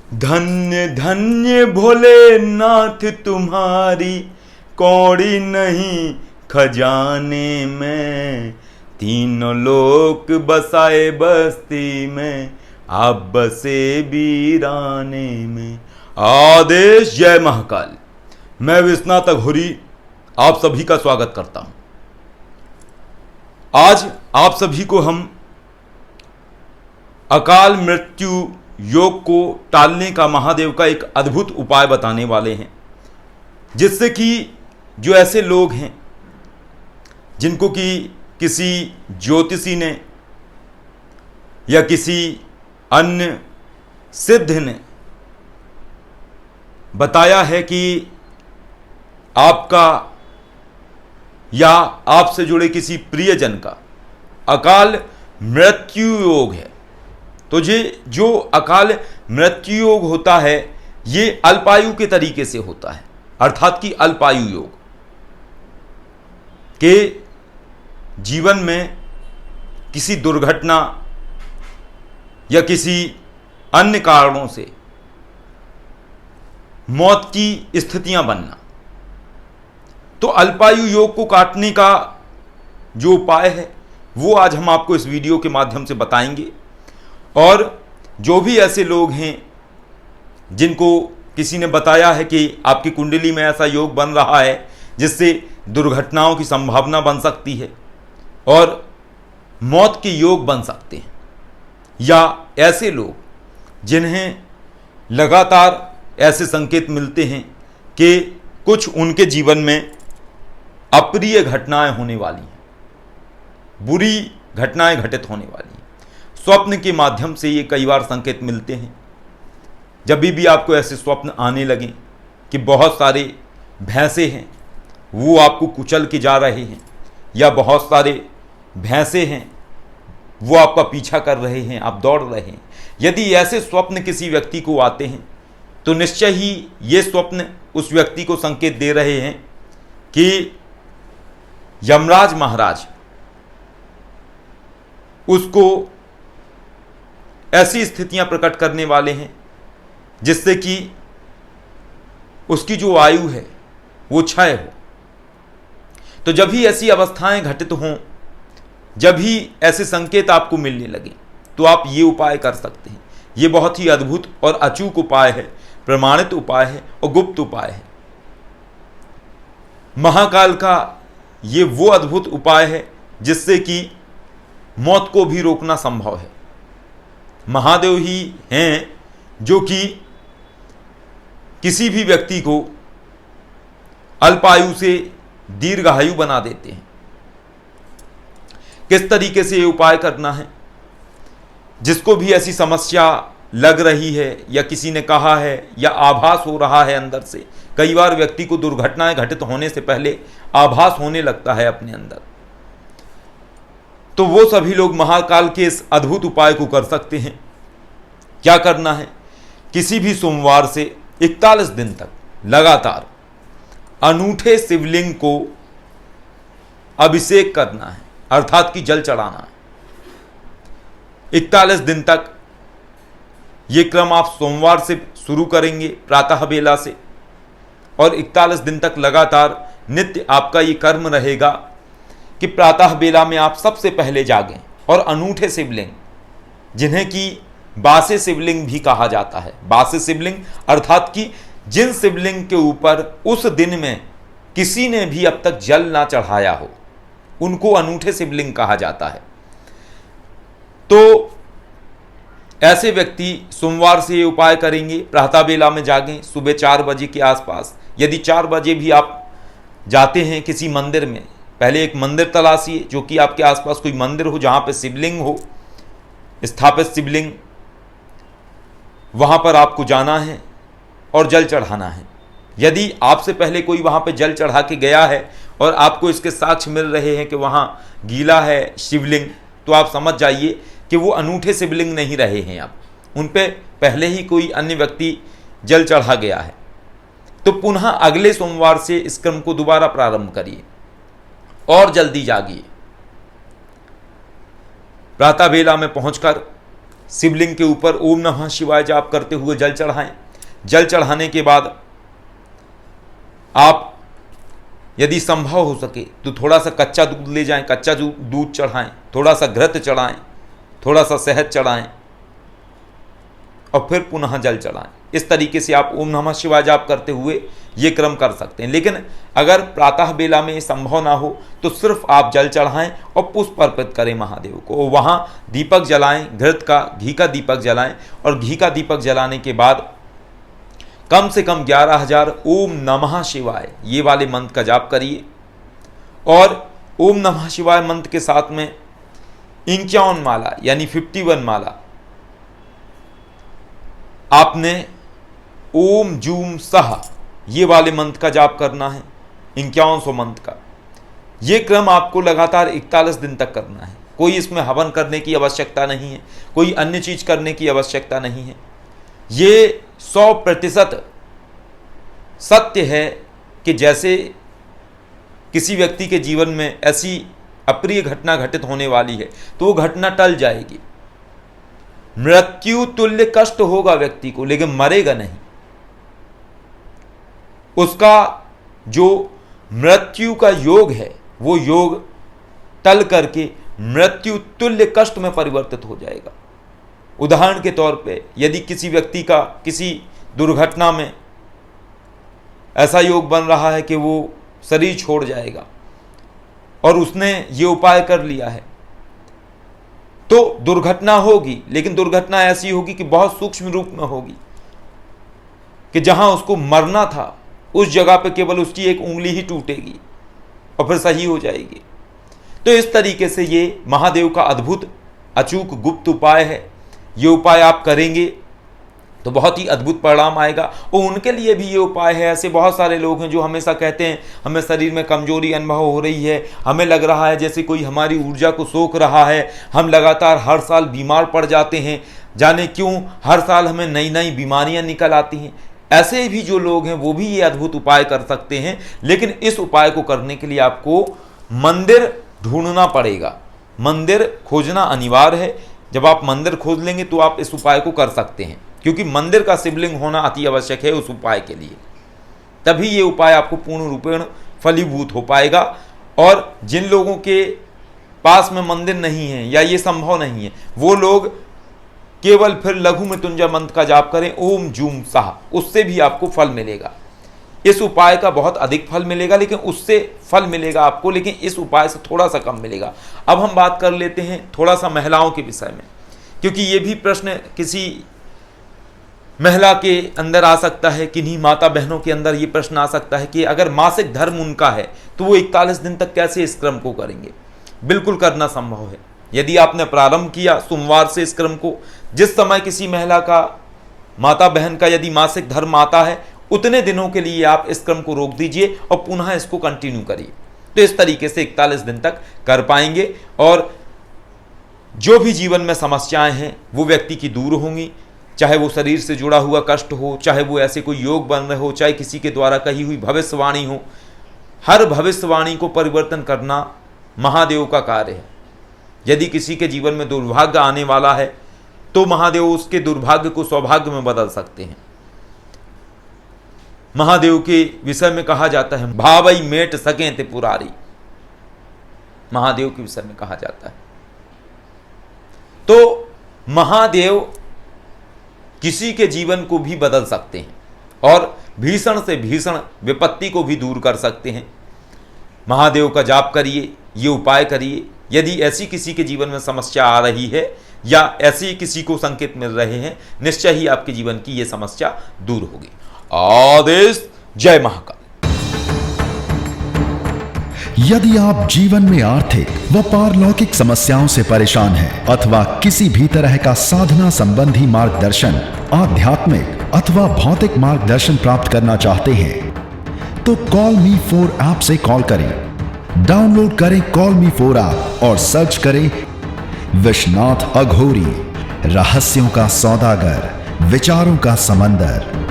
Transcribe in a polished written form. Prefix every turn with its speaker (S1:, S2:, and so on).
S1: धन्य धन्य भोलेनाथ तुम्हारी कौड़ी नहीं खजाने में, तीनों लोक बसाए बस्ती में, आप बसे वीराने में। आदेश। जय महाकाल। मैं विश्वनाथ अघोरी आप सभी का स्वागत करता हूं। आज आप सभी को हम अकाल मृत्यु योग को टालने का महादेव का एक अद्भुत उपाय बताने वाले हैं, जिससे कि जो ऐसे लोग हैं जिनको कि किसी ज्योतिषी ने या किसी अन्य सिद्ध ने बताया है कि आपका या आपसे जुड़े किसी प्रियजन का अकाल मृत्यु योग है, तो ये जो अकाल मृत्यु योग होता है ये अल्पायु के तरीके से होता है, अर्थात कि अल्पायु योग के जीवन में किसी दुर्घटना या किसी अन्य कारणों से मौत की स्थितियां बनना। तो अल्पायु योग को काटने का जो उपाय है वो आज हम आपको इस वीडियो के माध्यम से बताएंगे। और जो भी ऐसे लोग हैं जिनको किसी ने बताया है कि आपकी कुंडली में ऐसा योग बन रहा है जिससे दुर्घटनाओं की संभावना बन सकती है और मौत के योग बन सकते हैं, या ऐसे लोग जिन्हें लगातार ऐसे संकेत मिलते हैं कि कुछ उनके जीवन में अप्रिय घटनाएं होने वाली हैं, बुरी घटनाएं घटित होने वाली हैं। स्वप्न के माध्यम से ये कई बार संकेत मिलते हैं। जब भी आपको ऐसे स्वप्न आने लगें कि बहुत सारे भैंसे हैं वो आपको कुचल के जा रहे हैं, या बहुत सारे भैंसे हैं वो आपका पीछा कर रहे हैं, आप दौड़ रहे हैं, यदि ऐसे स्वप्न किसी व्यक्ति को आते हैं तो निश्चय ही ये स्वप्न उस व्यक्ति को संकेत दे रहे हैं कि यमराज महाराज उसको ऐसी स्थितियां प्रकट करने वाले हैं जिससे कि उसकी जो आयु है वो क्षय हो। तो जब भी ऐसी अवस्थाएं घटित हों, जब भी ऐसे संकेत आपको मिलने लगे, तो आप ये उपाय कर सकते हैं। ये बहुत ही अद्भुत और अचूक उपाय है, प्रमाणित उपाय है और गुप्त उपाय है। महाकाल का ये वो अद्भुत उपाय है जिससे कि मौत को भी रोकना संभव है। महादेव ही हैं जो कि किसी भी व्यक्ति को अल्पायु से दीर्घायु बना देते हैं। किस तरीके से ये उपाय करना है? जिसको भी ऐसी समस्या लग रही है या किसी ने कहा है या आभास हो रहा है अंदर से, कई बार व्यक्ति को दुर्घटनाएं घटित होने से पहले आभास होने लगता है अपने अंदर, तो वो सभी लोग महाकाल के इस अद्भुत उपाय को कर सकते हैं। क्या करना है? किसी भी सोमवार से 41 दिन तक लगातार अनूठे शिवलिंग को अभिषेक करना है, अर्थात कि जल चढ़ाना है। 41 दिन तक ये क्रम आप सोमवार से शुरू करेंगे प्रातः बेला से, और 41 दिन तक लगातार नित्य आपका ये कर्म रहेगा कि प्रातः बेला में आप सबसे पहले जागें और अनूठे शिवलिंग, जिन्हें कि बासे शिवलिंग भी कहा जाता है, बासे शिवलिंग अर्थात कि जिन शिवलिंग के ऊपर उस दिन में किसी ने भी अब तक जल ना चढ़ाया हो, उनको अनूठे शिवलिंग कहा जाता है। तो ऐसे व्यक्ति सोमवार से ये उपाय करेंगे, प्रातः बेला में जागें सुबह 4 बजे के आसपास। यदि 4 बजे भी आप जाते हैं किसी मंदिर में, पहले एक मंदिर तलाशिए जो कि आपके आसपास कोई मंदिर हो जहाँ पे शिवलिंग हो, स्थापित शिवलिंग, वहाँ पर आपको जाना है और जल चढ़ाना है। यदि आपसे पहले कोई वहाँ पे जल चढ़ा के गया है और आपको इसके साक्ष्य मिल रहे हैं कि वहाँ गीला है शिवलिंग, तो आप समझ जाइए कि वो अनूठे शिवलिंग नहीं रहे हैं, आप उन पे पहले ही कोई अन्य व्यक्ति जल चढ़ा गया है। तो पुनः अगले सोमवार से इस क्रम को दोबारा प्रारंभ करिए और जल्दी जागिए। प्रातः बेला में पहुंचकर शिवलिंग के ऊपर ओम नमः शिवाय जाप करते हुए जल चढ़ाएं। जल चढ़ाने के बाद आप यदि संभव हो सके तो थोड़ा सा कच्चा दूध ले जाएं, कच्चा दूध चढ़ाएं, थोड़ा सा घृत चढ़ाएं, थोड़ा सा शहद चढ़ाएं और फिर पुनः जल चढ़ाएं। इस तरीके से आप ओम नमः शिवाय जाप करते हुए ये क्रम कर सकते हैं। लेकिन अगर प्रातः बेला में संभव ना हो तो सिर्फ आप जल चढ़ाएं और पुष्प अर्पित करें महादेव को। वहाँ दीपक जलाएं, घृत का घी का दीपक जलाएं और घी का दीपक जलाने के बाद कम से कम 11,000 ओम नमः शिवाय ये वाले मंत्र का जाप करिए। और ओम नमः शिवाय मंत्र के साथ में 51 माला यानी 51 माला आपने ओम जूम सह ये वाले मंत्र का जाप करना है, 5100 मंत्र का। ये क्रम आपको लगातार 41 दिन तक करना है। कोई इसमें हवन करने की आवश्यकता नहीं है, कोई अन्य चीज करने की आवश्यकता नहीं है। ये 100% सत्य है कि जैसे किसी व्यक्ति के जीवन में ऐसी अप्रिय घटना घटित होने वाली है तो वो घटना टल जाएगी, मृत्यु तुल्य कष्ट होगा व्यक्ति को, लेकिन मरेगा नहीं। उसका जो मृत्यु का योग है वो योग टल करके मृत्यु तुल्य कष्ट में परिवर्तित हो जाएगा। उदाहरण के तौर पे यदि किसी व्यक्ति का किसी दुर्घटना में ऐसा योग बन रहा है कि वो शरीर छोड़ जाएगा और उसने ये उपाय कर लिया है तो दुर्घटना होगी, लेकिन दुर्घटना ऐसी होगी कि बहुत सूक्ष्म रूप में होगी कि जहां उसको मरना था उस जगह पे केवल उसकी एक उंगली ही टूटेगी और फिर सही हो जाएगी। तो इस तरीके से ये महादेव का अद्भुत अचूक गुप्त उपाय है। ये उपाय आप करेंगे तो बहुत ही अद्भुत परिणाम आएगा। और उनके लिए भी ये उपाय है। ऐसे बहुत सारे लोग हैं जो हमेशा कहते हैं हमें शरीर में कमजोरी अनुभव हो रही है, हमें लग रहा है जैसे कोई हमारी ऊर्जा को सोख रहा है, हम लगातार हर साल बीमार पड़ जाते हैं, जाने क्यों हर साल हमें नई नई बीमारियां निकल आती हैं। ऐसे भी जो लोग हैं वो भी ये अद्भुत उपाय कर सकते हैं, लेकिन इस उपाय को करने के लिए आपको मंदिर ढूंढना पड़ेगा, मंदिर खोजना अनिवार्य है। जब आप मंदिर खोज लेंगे तो आप इस उपाय को कर सकते हैं, क्योंकि मंदिर का शिवलिंग होना अति आवश्यक है उस उपाय के लिए। तभी ये उपाय आपको पूर्ण रूपेण फलीभूत हो पाएगा। और जिन लोगों के पास में मंदिर नहीं है या ये संभव नहीं है वो लोग केवल फिर लघु मृत्युंजय मंत्र का जाप करें, ओम जूम साह, उससे भी आपको फल मिलेगा। इस उपाय का बहुत अधिक फल मिलेगा, लेकिन उससे फल मिलेगा आपको, लेकिन इस उपाय से थोड़ा सा कम मिलेगा। अब हम बात कर लेते हैं थोड़ा सा महिलाओं के विषय में, क्योंकि ये भी प्रश्न किसी महिला के अंदर आ सकता है, किन्हीं माता बहनों के अंदर ये प्रश्न आ सकता है कि अगर मासिक धर्म उनका है तो वो 41 दिन तक कैसे इस क्रम को करेंगे। बिल्कुल करना संभव है। यदि आपने प्रारंभ किया सोमवार से इस क्रम को, जिस समय किसी महिला का माता बहन का यदि मासिक धर्म आता है उतने दिनों के लिए आप इस क्रम को रोक दीजिए और पुनः इसको कंटिन्यू करिए। तो इस तरीके से 41 दिन तक कर पाएंगे और जो भी जीवन में समस्याएं हैं वो व्यक्ति की दूर होंगी, चाहे वो शरीर से जुड़ा हुआ कष्ट हो, चाहे वो ऐसे कोई योग बन रहे हो, चाहे किसी के द्वारा कही हुई भविष्यवाणी हो। हर भविष्यवाणी को परिवर्तन करना महादेव का कार्य है। यदि किसी के जीवन में दुर्भाग्य आने वाला है तो महादेव उसके दुर्भाग्य को सौभाग्य में बदल सकते हैं। महादेव के विषय में कहा जाता है भावई मेट सके त्रिपुरारी, महादेव के विषय में कहा जाता है। तो महादेव किसी के जीवन को भी बदल सकते हैं और भीषण से भीषण विपत्ति को भी दूर कर सकते हैं। महादेव का जाप करिए, ये उपाय करिए। यदि ऐसी किसी के जीवन में समस्या आ रही है या ऐसी किसी को संकेत मिल रहे हैं, निश्चय ही आपके जीवन की ये समस्या दूर होगी। आदेश। जय महाकाल।
S2: यदि आप जीवन में आर्थिक व पारलौकिक समस्याओं से परेशान हैं अथवा किसी भी तरह का साधना संबंधी मार्गदर्शन, आध्यात्मिक अथवा भौतिक मार्गदर्शन प्राप्त करना चाहते हैं तो कॉल मी 4 ऐप से कॉल करें। डाउनलोड करें कॉल मी 4 ऐप और सर्च करें विश्वनाथ अघोरी, रहस्यों का सौदागर, विचारों का समंदर।